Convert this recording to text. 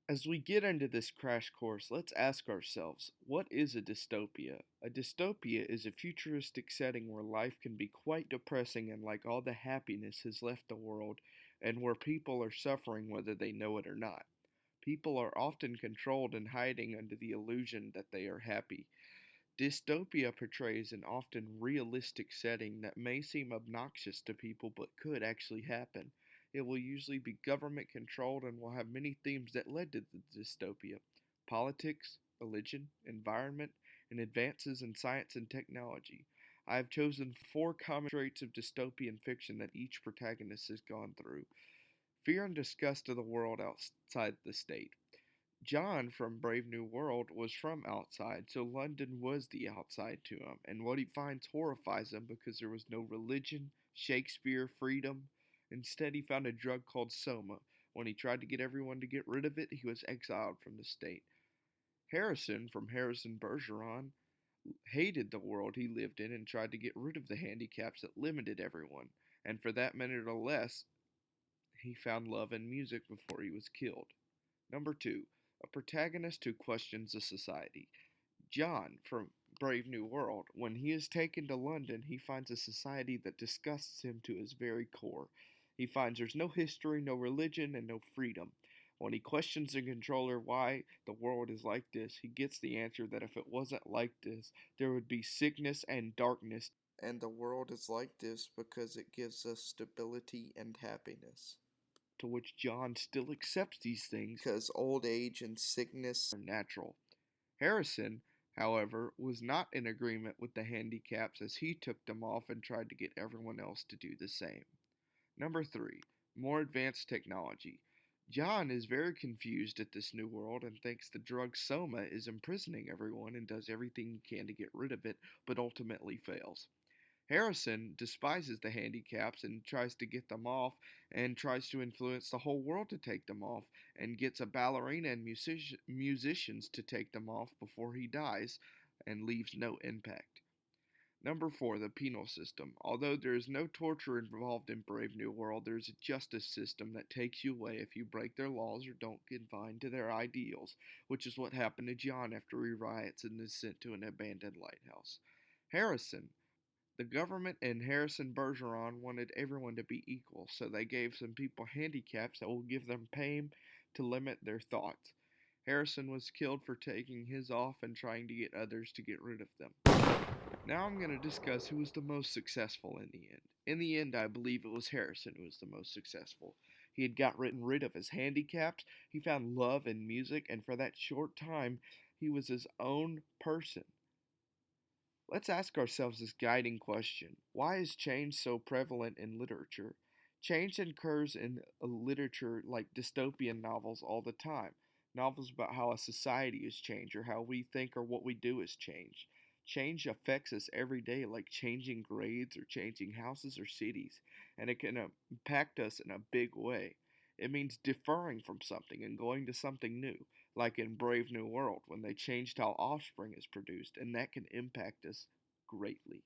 As we get into this crash course, let's ask ourselves, what is a dystopia? A dystopia is a futuristic setting where life can be quite depressing and like all the happiness has left the world, and where people are suffering whether they know it or not. People are often controlled and hiding under the illusion that they are happy. Dystopia portrays an often realistic setting that may seem obnoxious to people but could actually happen. It will usually be government controlled and will have many themes that led to the dystopia: politics, religion, environment, and advances in science and technology. I have chosen four common traits of dystopian fiction that each protagonist has gone through: fear and disgust of the world outside the state. John from Brave New World was from outside, so London was the outside to him, and what he finds horrifies him because there was no religion, Shakespeare, freedom. Instead, he found a drug called Soma. When he tried to get everyone to get rid of it, he was exiled from the state. Harrison from Harrison Bergeron hated the world he lived in and tried to get rid of the handicaps that limited everyone, and for that minute or less, he found love in music before he was killed. Number two, a protagonist who questions the society. John from Brave New World. When he is taken to London, he finds a society that disgusts him to his very core. He finds there's no history, no religion, and no freedom. When he questions the controller why the world is like this, he gets the answer that if it wasn't like this, there would be sickness and darkness. And the world is like this because it gives us stability and happiness. To which John still accepts these things because old age and sickness are natural. Harrison, however, was not in agreement with the handicaps as he took them off and tried to get everyone else to do the same. Number 3. More advanced technology. John is very confused at this new world and thinks the drug Soma is imprisoning everyone and does everything he can to get rid of it, but ultimately fails. Harrison despises the handicaps and tries to get them off and tries to influence the whole world to take them off and gets a ballerina and musicians to take them off before he dies and leaves no impact. Number 4, the penal system. Although there is no torture involved in Brave New World, there is a justice system that takes you away if you break their laws or don't conform to their ideals, which is what happened to John after he riots and is sent to an abandoned lighthouse. Harrison, the government and Harrison Bergeron wanted everyone to be equal, so they gave some people handicaps that will give them pain to limit their thoughts. Harrison was killed for taking his off and trying to get others to get rid of them. Now I'm going to discuss who was the most successful in the end. In the end, I believe it was Harrison who was the most successful. He had gotten rid of his handicaps, he found love in music, and for that short time, he was his own person. Let's ask ourselves this guiding question: why is change so prevalent in literature? Change occurs in literature like dystopian novels all the time. Novels about how a society has changed or how we think or what we do has changed. Change affects us every day, like changing grades or changing houses or cities, and it can impact us in a big way. It means deferring from something and going to something new, like in Brave New World when they changed how offspring is produced, and that can impact us greatly.